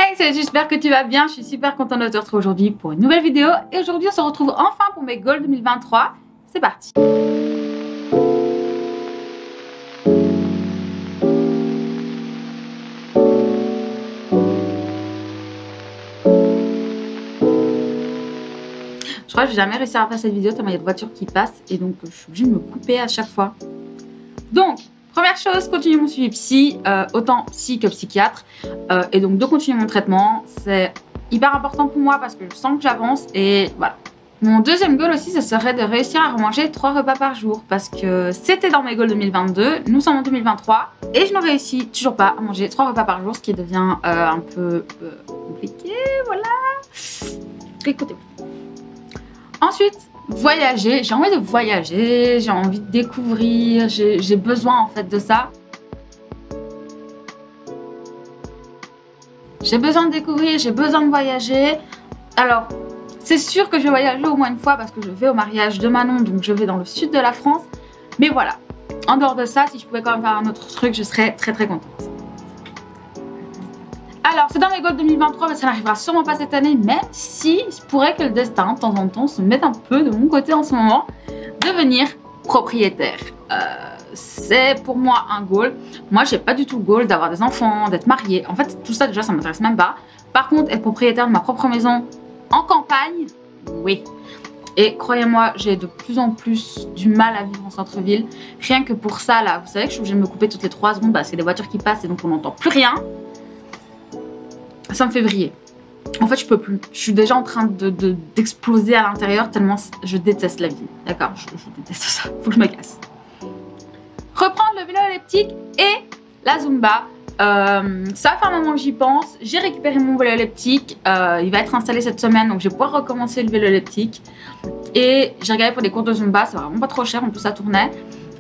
Hey, salut, j'espère que tu vas bien. Je suis super contente de te retrouver aujourd'hui pour une nouvelle vidéo. Et aujourd'hui, on se retrouve enfin pour mes goals 2023. C'est parti. Je crois que je vais jamais réussir à faire cette vidéo tellement il y a de voitures qui passent. Et donc, je suis obligée de me couper à chaque fois. Donc, première chose, continuer mon suivi psy, autant psy que psychiatre. Et donc de continuer mon traitement, c'est hyper important pour moi parce que je sens que j'avance et voilà. Mon deuxième goal aussi, ce serait de réussir à manger 3 repas par jour parce que c'était dans mes goals 2022, nous sommes en 2023 et je ne réussis toujours pas à manger 3 repas par jour, ce qui devient un peu compliqué, voilà. Écoutez-moi. Ensuite, voyager, j'ai envie de voyager, j'ai envie de découvrir, j'ai besoin en fait de ça. J'ai besoin de découvrir, j'ai besoin de voyager. Alors, c'est sûr que je vais voyager au moins une fois parce que je vais au mariage de Manon, donc je vais dans le sud de la France. Mais voilà, en dehors de ça, si je pouvais quand même faire un autre truc, je serais très contente. Alors, c'est dans mes goals 2023, mais ça n'arrivera sûrement pas cette année, même si il se pourrait que le destin, de temps en temps, se mette un peu de mon côté en ce moment, devenir propriétaire. C'est pour moi un goal. Moi, j'ai pas du tout le goal d'avoir des enfants, d'être mariée. En fait, tout ça, déjà, ça m'intéresse même pas. Par contre, être propriétaire de ma propre maison en campagne, oui. Et croyez-moi, j'ai de plus en plus du mal à vivre en centre-ville. Rien que pour ça, là, vous savez que je suis obligée de me couper toutes les 3 secondes parce qu'il y a des voitures qui passent et donc on n'entend plus rien. Ça me fait vriller. En fait, je peux plus. Je suis déjà en train d'exploser à l'intérieur tellement je déteste la vie. D'accord, je déteste ça. Faut que je me casse. Reprendre le vélo elliptique et la Zumba. Ça fait un moment que j'y pense. J'ai récupéré mon vélo elliptique. Il va être installé cette semaine, donc je vais pouvoir recommencer le vélo elliptique. Et j'ai regardé pour des cours de Zumba. C'est vraiment pas trop cher, en plus ça tournait.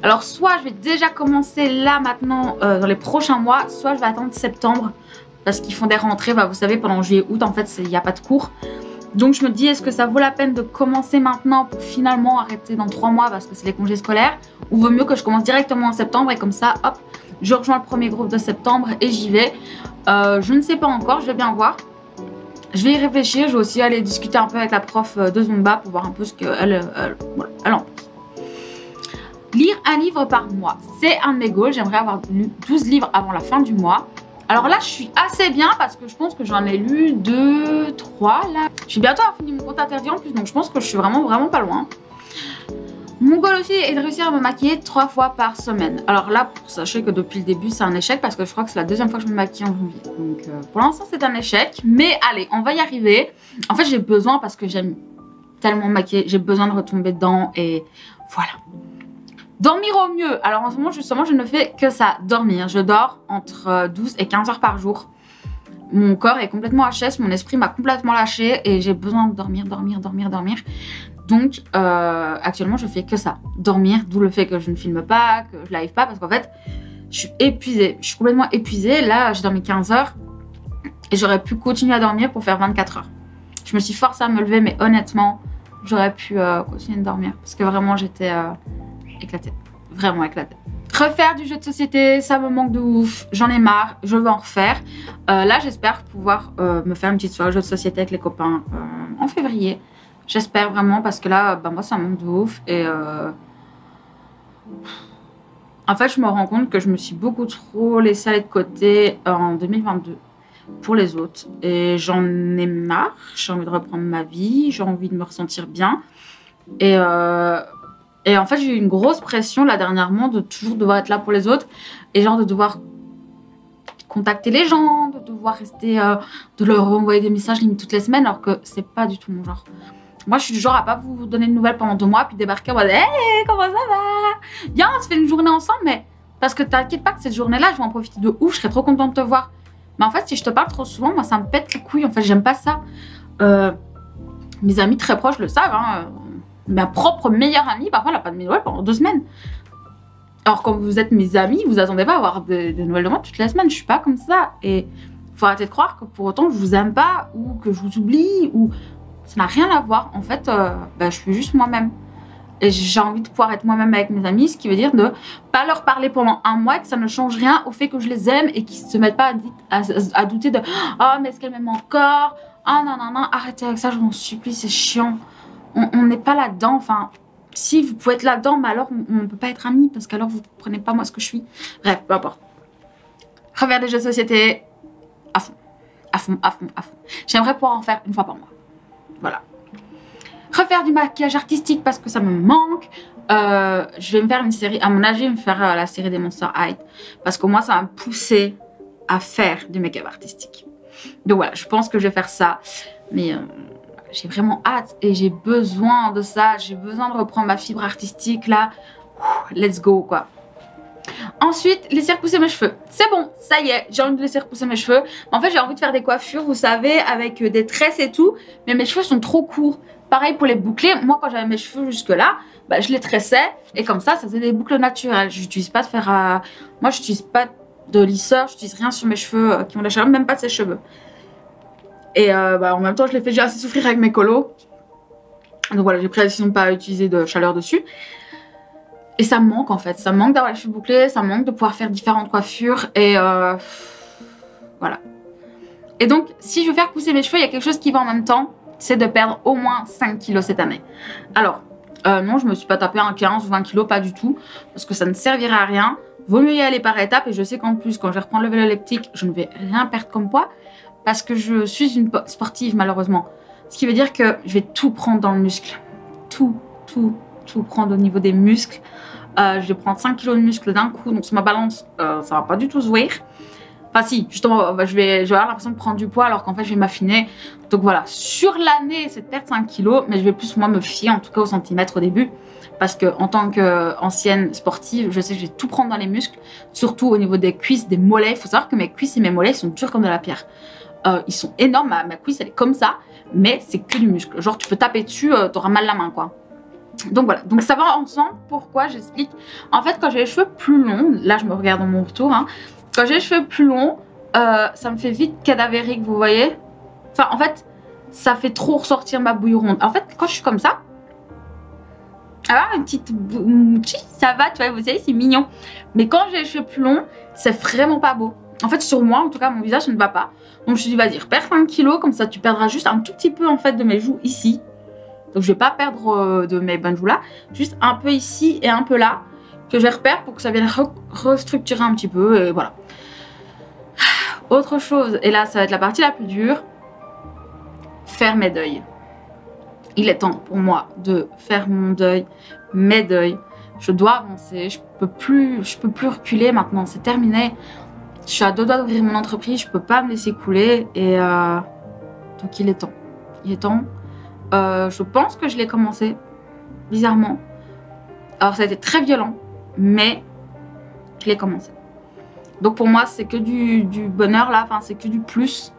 Alors, soit je vais déjà commencer là maintenant dans les prochains mois, soit je vais attendre septembre. Parce qu'ils font des rentrées, bah, vous savez, pendant juillet-août, en fait, il n'y a pas de cours. Donc, je me dis, est-ce que ça vaut la peine de commencer maintenant pour finalement arrêter dans 3 mois parce que c'est les congés scolaires? Ou vaut mieux que je commence directement en septembre et comme ça, hop, je rejoins le premier groupe de septembre et j'y vais. Je ne sais pas encore, je vais bien voir. Je vais y réfléchir, je vais aussi aller discuter un peu avec la prof de Zumba pour voir un peu ce qu'elle elle en pense. Lire un livre par mois, c'est un de mes goals. J'aimerais avoir lu 12 livres avant la fin du mois. Alors là, je suis assez bien parce que je pense que j'en ai lu 2, 3 là. Je suis bientôt à finir mon compte interdit en plus, donc je pense que je suis vraiment pas loin. Mon goal aussi est de réussir à me maquiller 3 fois par semaine. Alors là, sachez que depuis le début, c'est un échec parce que je crois que c'est la 2e fois que je me maquille en janvier. Donc pour l'instant, c'est un échec. Mais allez, on va y arriver. En fait, j'ai besoin parce que j'aime tellement me maquiller. J'ai besoin de retomber dedans et voilà. Dormir au mieux. Alors en ce moment, justement, je ne fais que ça, dormir. Je dors entre 12 et 15 heures par jour. Mon corps est complètement HS, mon esprit m'a complètement lâché et j'ai besoin de dormir. Donc actuellement, je fais que ça, dormir, d'où le fait que je ne filme pas, que je live pas, parce qu'en fait, je suis épuisée. Je suis complètement épuisée. Là, j'ai dormi 15 heures et j'aurais pu continuer à dormir pour faire 24 heures. Je me suis forcée à me lever, mais honnêtement, j'aurais pu continuer de dormir parce que vraiment, j'étais... éclatée, vraiment éclatée. Refaire du jeu de société, ça me manque de ouf, j'en ai marre, je veux en refaire. Là, j'espère pouvoir me faire une petite soirée jeu de société avec les copains en février. J'espère vraiment parce que là, bah, moi, ça me manque de ouf. Et en fait, je me rends compte que je me suis beaucoup trop laissée aller de côté en 2022 pour les autres. Et j'en ai marre, j'ai envie de reprendre ma vie, j'ai envie de me ressentir bien. Et en fait, j'ai eu une grosse pression là dernièrement de toujours devoir être là pour les autres et genre de devoir contacter les gens, de devoir rester, de leur envoyer des messages limite toutes les semaines alors que c'est pas du tout mon genre. Moi, je suis du genre à pas vous donner de nouvelles pendant 2 mois puis débarquer en mode hey, comment ça va? Viens, on se fait une journée ensemble, mais parce que t'inquiète pas que cette journée-là, je vais en profiter de ouf, je serais trop contente de te voir. Mais en fait, si je te parle trop souvent, moi, ça me pète les couilles. En fait, j'aime pas ça. Mes amis très proches le savent, hein. Ma propre meilleure amie, parfois, elle n'a pas de mes nouvelles pendant 2 semaines. Alors, quand vous êtes mes amis, vous attendez pas à avoir des nouvelles de moi toutes les semaines. Je suis pas comme ça. Et faut arrêter de croire que pour autant, je vous aime pas ou que je vous oublie ou ça n'a rien à voir. En fait, bah, je suis juste moi-même. Et j'ai envie de pouvoir être moi-même avec mes amis, ce qui veut dire de pas leur parler pendant un mois et que ça ne change rien au fait que je les aime et qu'ils ne se mettent pas à douter de « Oh, mais est-ce qu'elle m'aime encore? Oh, non, non, non, arrêtez avec ça, je vous en supplie, c'est chiant. » On n'est pas là-dedans, enfin... Si vous pouvez être là-dedans, mais alors on ne peut pas être amis parce qu'alors vous ne comprenez pas moi ce que je suis. Bref, peu importe. Refaire des jeux de société à fond. À fond, à fond, à fond. J'aimerais pouvoir en faire une fois par mois. Voilà. Refaire du maquillage artistique parce que ça me manque. Je vais me faire une série, à mon âge, je vais me faire la série des Monster High. Parce qu'au moins, ça va me pousser à faire du make-up artistique. Donc voilà, je pense que je vais faire ça. Mais j'ai vraiment hâte et j'ai besoin de ça. J'ai besoin de reprendre ma fibre artistique là. Let's go quoi. Ensuite, laisser repousser mes cheveux. C'est bon, ça y est, j'ai envie de laisser repousser mes cheveux. En fait, j'ai envie de faire des coiffures, vous savez, avec des tresses et tout. Mais mes cheveux sont trop courts. Pareil pour les boucler. Moi, quand j'avais mes cheveux jusque là, bah, je les tressais. Et comme ça faisait des boucles naturelles. Je n'utilise pas de faire... Moi, je n'utilise pas de lisseur. Je n'utilise rien sur mes cheveux qui ont la chaleur, même pas de ses cheveux. Et bah, en même temps, je les fais déjà assez souffrir avec mes colos. Donc voilà, j'ai pris la décision de ne pas utiliser de chaleur dessus. Et ça me manque en fait. Ça me manque d'avoir les cheveux bouclés. Ça me manque de pouvoir faire différentes coiffures. Et voilà. Et donc, si je veux faire pousser mes cheveux, il y a quelque chose qui va en même temps. C'est de perdre au moins 5 kilos cette année. Alors, non, je ne me suis pas tapé un 15 ou 20 kilos, pas du tout. Parce que ça ne servirait à rien. Vaut mieux y aller par étapes. Et je sais qu'en plus, quand je vais reprendre le vélo elliptique, je ne vais rien perdre comme poids. Parce que je suis une sportive, malheureusement. Ce qui veut dire que je vais tout prendre dans le muscle. Tout prendre au niveau des muscles. Je vais prendre 5 kilos de muscles d'un coup. Donc, sur ma balance, ça va pas du tout se voir. Enfin, si, justement, je vais avoir l'impression de prendre du poids alors qu'en fait, je vais m'affiner. Donc, voilà. Sur l'année, c'est de perdre 5 kilos. Mais je vais plus, moi, me fier, en tout cas, au centimètre au début. Parce que en tant qu'ancienne sportive, je sais que je vais tout prendre dans les muscles. Surtout au niveau des cuisses, des mollets. Il faut savoir que mes cuisses et mes mollets sont durs comme de la pierre. Ils sont énormes, ma cuisse elle est comme ça, mais c'est que du muscle. Genre tu peux taper dessus, t'auras mal la main quoi. Donc voilà, donc ça va ensemble. Pourquoi j'explique. En fait quand j'ai les cheveux plus longs, là je me regarde dans mon retour, hein, quand j'ai les cheveux plus longs, ça me fait vite cadavérique, vous voyez. Enfin en fait, ça fait trop ressortir ma bouille ronde. En fait quand je suis comme ça, ah une petite ça va, tu vois, vous savez c'est mignon. Mais quand j'ai les cheveux plus longs, c'est vraiment pas beau. En fait sur moi, en tout cas mon visage ça ne va pas. Donc je me suis dit vas-y repère 5 kilos, comme ça tu perdras juste un tout petit peu en fait de mes joues ici. Donc je vais pas perdre de mes bonnes joues là, juste un peu ici et un peu là que je repère pour que ça vienne restructurer un petit peu et voilà. Autre chose, et là ça va être la partie la plus dure, faire mes deuils. Il est temps pour moi de faire mon deuil, mes deuils. Je dois avancer, je peux plus reculer maintenant, c'est terminé. Je suis à 2 doigts d'ouvrir mon entreprise, je peux pas me laisser couler et donc il est temps. Il est temps. Je pense que je l'ai commencé, bizarrement. Alors ça a été très violent, mais je l'ai commencé. Donc pour moi c'est que du bonheur là, enfin c'est que du plus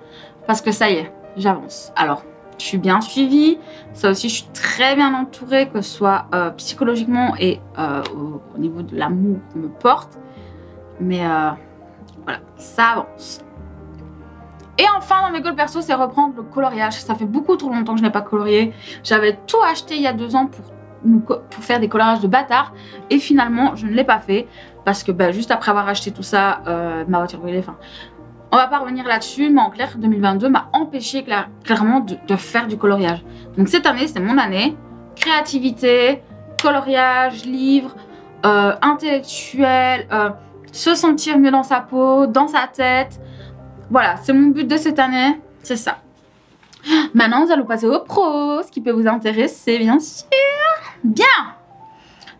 parce que ça y est, j'avance. Alors je suis bien suivie, ça aussi je suis très bien entourée, que ce soit psychologiquement et au niveau de l'amour qu'on me porte. Mais voilà, ça avance. Et enfin, dans mes goals perso, c'est reprendre le coloriage. Ça fait beaucoup trop longtemps que je n'ai pas colorié. J'avais tout acheté il y a 2 ans pour faire des coloriages de bâtard. Et finalement, je ne l'ai pas fait. Parce que bah, juste après avoir acheté tout ça, ma voiture brûlait. Enfin, on va pas revenir là-dessus. Mais en clair, 2022 m'a empêché clairement de faire du coloriage. Donc cette année, c'est mon année. Créativité, coloriage, livre, intellectuel... se sentir mieux dans sa peau, dans sa tête. Voilà, c'est mon but de cette année, c'est ça. Maintenant, nous allons passer au pro, ce qui peut vous intéresser, bien sûr. Bien.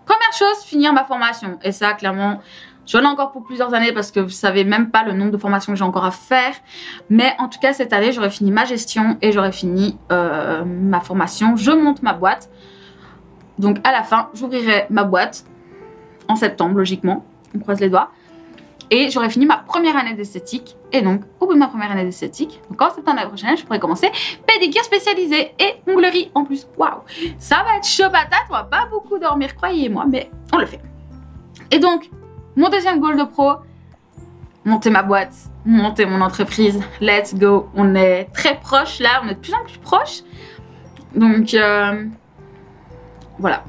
Première chose, finir ma formation. Et ça, clairement, j'en ai encore pour plusieurs années parce que vous savez même pas le nombre de formations que j'ai encore à faire. Mais en tout cas, cette année, j'aurai fini ma gestion et j'aurai fini ma formation. Je monte ma boîte. Donc, à la fin, j'ouvrirai ma boîte en septembre, logiquement. On croise les doigts. Et j'aurais fini ma première année d'esthétique. Et donc, au bout de ma première année d'esthétique, donc en septembre l'année prochaine, je pourrais commencer pédicure spécialisée et onglerie en plus. Waouh! Ça va être chaud patate, on va pas beaucoup dormir, croyez-moi, mais on le fait. Et donc, mon deuxième goal de pro, monter ma boîte, monter mon entreprise. Let's go! On est très proches là, on est de plus en plus proches. Donc, voilà,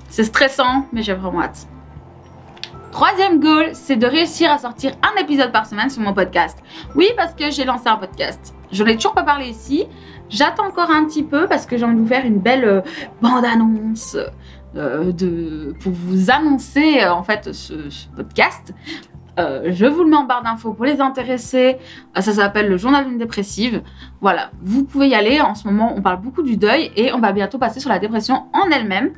c'est stressant, mais j'ai vraiment hâte. Troisième goal, c'est de réussir à sortir un épisode par semaine sur mon podcast. Oui, parce que j'ai lancé un podcast. Je n'en ai toujours pas parlé ici. J'attends encore un petit peu parce que j'ai envie de vous faire une belle bande-annonce pour vous annoncer en fait ce podcast. Je vous le mets en barre d'infos pour les intéressés. Ça s'appelle le journal d'une dépressive. Voilà, vous pouvez y aller. En ce moment, on parle beaucoup du deuil et on va bientôt passer sur la dépression en elle-même.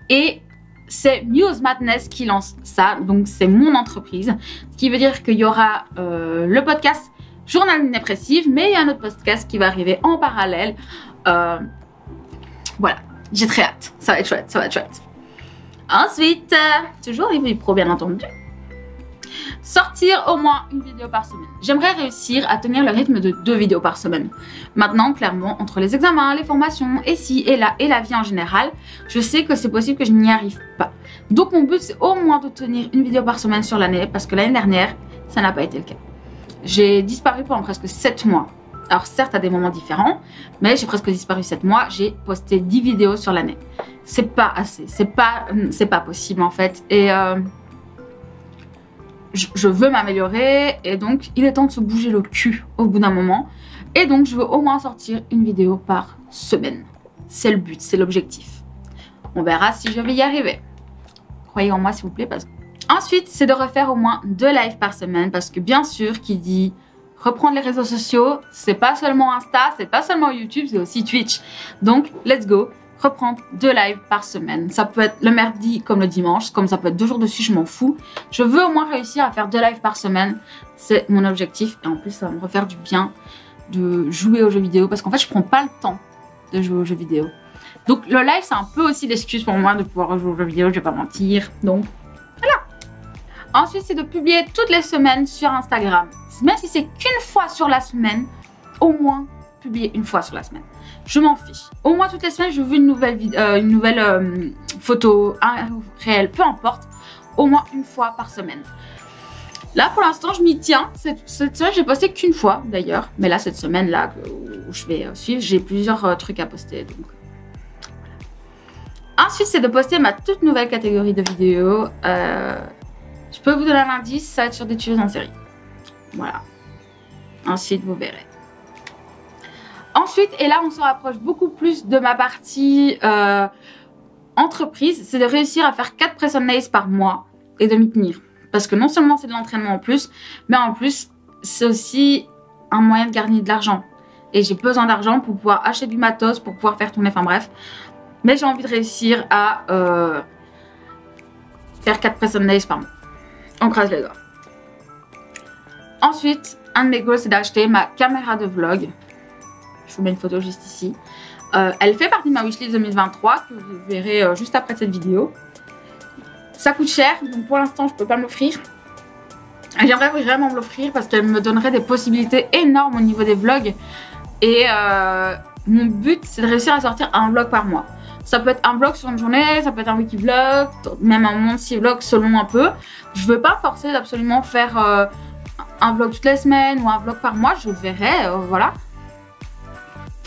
Et c'est Muse Madness qui lance ça, donc c'est mon entreprise. Ce qui veut dire qu'il y aura le podcast Journal d'une dépressive, mais il y a un autre podcast qui va arriver en parallèle. Voilà, j'ai très hâte. Ça va être chouette, ça va être chouette. Ensuite, toujours les pro bien entendu. Sortir au moins une vidéo par semaine. J'aimerais réussir à tenir le rythme de 2 vidéos par semaine. Maintenant, clairement, entre les examens, les formations, et ci et là, et la vie en général, je sais que c'est possible que je n'y arrive pas. Donc mon but, c'est au moins de tenir une vidéo par semaine sur l'année, parce que l'année dernière, ça n'a pas été le cas. J'ai disparu pendant presque 7 mois. Alors certes, à des moments différents, mais j'ai presque disparu 7 mois. J'ai posté 10 vidéos sur l'année. C'est pas assez, c'est pas possible en fait. Et je veux m'améliorer et donc il est temps de se bouger le cul au bout d'un moment. Et donc je veux au moins sortir une vidéo par semaine. C'est le but, c'est l'objectif. On verra si je vais y arriver. Croyez en moi s'il vous plaît. Ensuite, c'est de refaire au moins 2 lives par semaine parce que bien sûr, qui dit reprendre les réseaux sociaux, c'est pas seulement Insta, c'est pas seulement YouTube, c'est aussi Twitch. Donc, let's go. Reprendre 2 lives par semaine. Ça peut être le mardi comme le dimanche, comme ça peut être 2 jours dessus, je m'en fous. Je veux au moins réussir à faire 2 lives par semaine. C'est mon objectif. Et en plus, ça va me refaire du bien de jouer aux jeux vidéo. Parce qu'en fait, je prends pas le temps de jouer aux jeux vidéo. Donc, le live, c'est un peu aussi l'excuse pour moi de pouvoir jouer aux jeux vidéo. Je vais pas mentir. Donc, voilà. Ensuite, c'est de publier toutes les semaines sur Instagram. Même si c'est qu'une fois sur la semaine, au moins publier une fois sur la semaine. Je m'en fiche. Au moins toutes les semaines, je veux une nouvelle photo, un réel, peu importe. Au moins une fois par semaine. Là, pour l'instant, je m'y tiens. Cette semaine, j'ai posté qu'une fois, d'ailleurs. Mais là, cette semaine-là, où je vais suivre, j'ai plusieurs trucs à poster. Donc, voilà. Ensuite, c'est de poster ma toute nouvelle catégorie de vidéos. Je peux vous donner un indice, ça va être sur des tueuses en série. Voilà. Ensuite, vous verrez. Ensuite, et là on se rapproche beaucoup plus de ma partie entreprise, c'est de réussir à faire 4 press on nails par mois et de m'y tenir. Parce que non seulement c'est de l'entraînement en plus, mais en plus c'est aussi un moyen de gagner de l'argent. Et j'ai besoin d'argent pour pouvoir acheter du matos, pour pouvoir faire tourner, enfin bref. Mais j'ai envie de réussir à faire 4 press on nails par mois. On croise les doigts. Ensuite, un de mes goals c'est d'acheter ma caméra de vlog. Je vous mets une photo juste ici. Elle fait partie de ma wishlist 2023 que vous verrez juste après cette vidéo. Ça coûte cher, donc pour l'instant je ne peux pas me l'offrir. J'aimerais vraiment me l'offrir parce qu'elle me donnerait des possibilités énormes au niveau des vlogs. Et mon but c'est de réussir à sortir un vlog par mois. Ça peut être un vlog sur une journée, ça peut être un wiki vlog, même un monthly vlog selon un peu. Je ne veux pas forcer d'absolument faire un vlog toutes les semaines ou un vlog par mois, je verrai, voilà.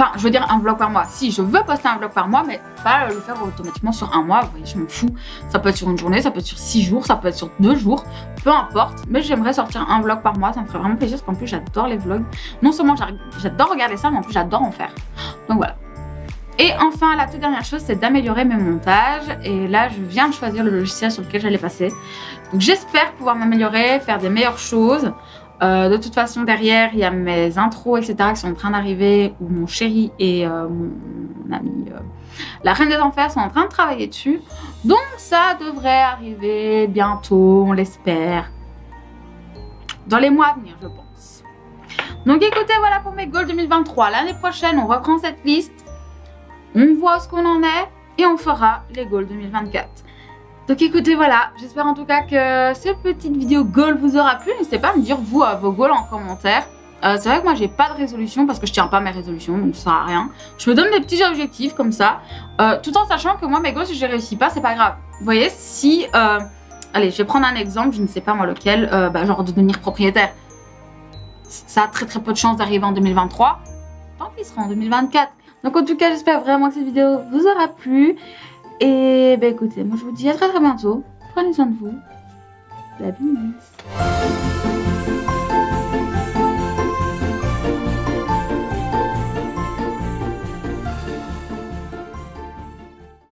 Enfin, je veux dire un vlog par mois. Si, je veux poster un vlog par mois, mais pas le faire automatiquement sur un mois. Vous voyez, je m'en fous. Ça peut être sur une journée, ça peut être sur 6 jours, ça peut être sur 2 jours. Peu importe. Mais j'aimerais sortir un vlog par mois. Ça me ferait vraiment plaisir parce qu'en plus, j'adore les vlogs. Non seulement j'adore regarder ça, mais en plus, j'adore en faire. Donc voilà. Et enfin, la toute dernière chose, c'est d'améliorer mes montages. Et là, je viens de choisir le logiciel sur lequel j'allais passer. Donc j'espère pouvoir m'améliorer, faire des meilleures choses. De toute façon, derrière, il y a mes intros, etc. qui sont en train d'arriver, où mon chéri et mon ami, la Reine des Enfers, sont en train de travailler dessus. Donc, ça devrait arriver bientôt, on l'espère. Dans les mois à venir, je pense. Donc, écoutez, voilà pour mes goals 2023. L'année prochaine, on reprend cette liste. On voit où ce qu'on en est et on fera les goals 2024. Donc écoutez, voilà, j'espère en tout cas que cette petite vidéo goal vous aura plu. N'hésitez pas à me dire vous vos goals en commentaire. C'est vrai que moi j'ai pas de résolution parce que je tiens pas mes résolutions, donc ça sert à rien. Je me donne des petits objectifs comme ça, tout en sachant que moi mes goals, si je les réussis pas, c'est pas grave. Vous voyez, si, allez, je vais prendre un exemple, je ne sais pas moi lequel, genre de devenir propriétaire. Ça a très peu de chances d'arriver en 2023, tant qu'il sera en 2024. Donc Donc en tout cas, j'espère vraiment que cette vidéo vous aura plu. Et bah écoutez, moi je vous dis à très bientôt. Prenez soin de vous. La bise.